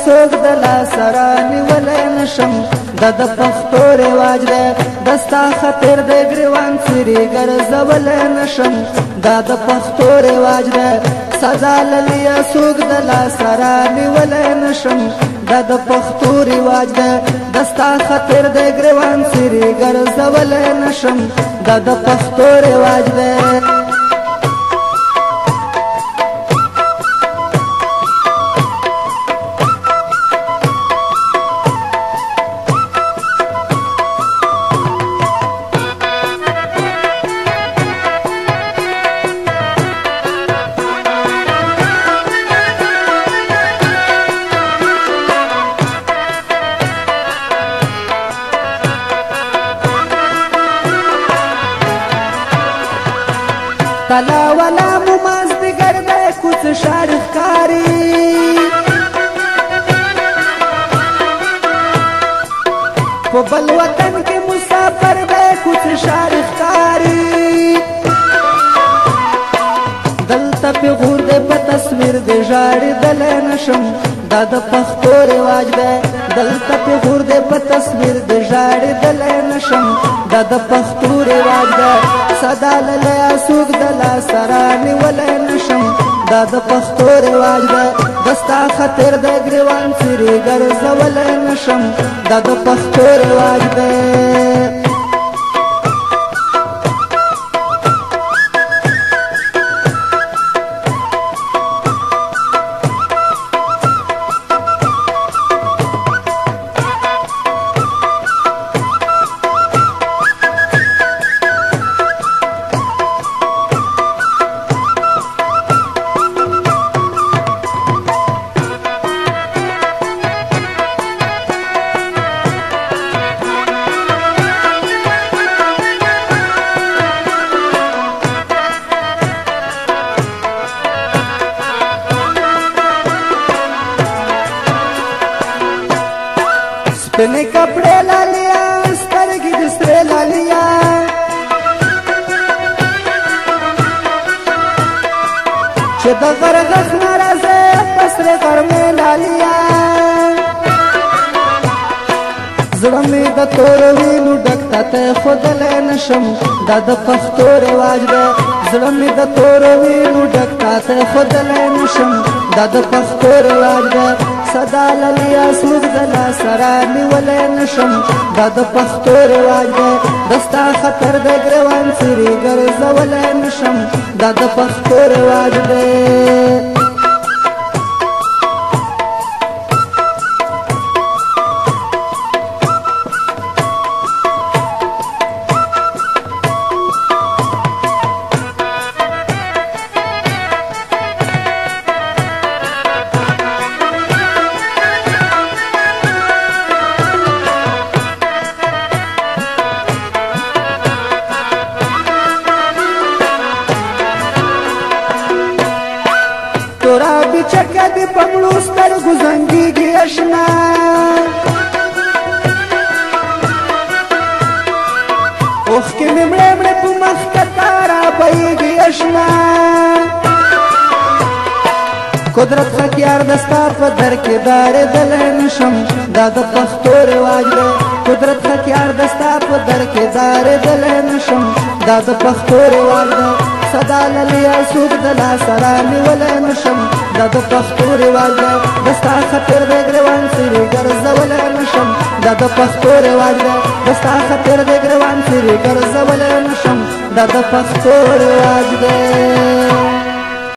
سوک دلا سرانی ولی نشم دا د پښتو رواج دی دستا خطر د ګریوان سری ګرځولی نشم دا د پښتو رواج دی سزا للیا سوک دلا سرانی ولی نشم دا د پښتو رواج دی دستا خطر د ګریوان سری ګرځولی نشم دا د پښتو رواج دی تلا ولا مماز دیگر دے کچھ شارخ کاری پو بل وطن کے مسافر دے کچھ شارخ کاری دلتا پی غور دے پا تصویر دے جاڑی دلے نشم دا د پښتو رواج دے دلتا پی غور دے پا تصویر دے جاڑی دلے نشم دا د پښتو رواج دے صدا للیا سوک دلا سرانی ولی نشم دا د پښتو رواج دی دستا خطر د ګریوان سری ګرځولی نشم دا د پښتو رواج دی سپنے کپڑے لالیا سترگی دسرے لالیا چه دا غرغخ نرازے پسر غرمے لالیا زړمی د تور وینو ډکتا ته خودلی نشم دا د پښتو رواج دی زړمی د تور وینو ډکتا ته خودلی نشم دا د پښتو رواج دی صدا للیا سوک دلا سرانی ولی نشم دا د پښتو رواج دی دستا خطر د ګریوان سری ګرځولی نشم دا د پښتو رواج دی تورا بچکا دی پمړو سترګو زنګیږي اشنا اوښکې مې مړې مړې په مخ کته رابهیږي اشنا قدرت خکیار دستا په در کې دارېدلی نشم دا د پښتو رواج دی قدرت خکیار دستا په در کې دارېدلی نشم دا د پښتو رواج دی صدا للیا سوک دلا سرانی ولی نشم دا د پښتو رواج دی دستا خطر د ګریوان سری ګرځولی نشم دا د پښتو رواج دی دستا خطر د ګریوان سری ګرځولی نشم دا د پښتو رواج دی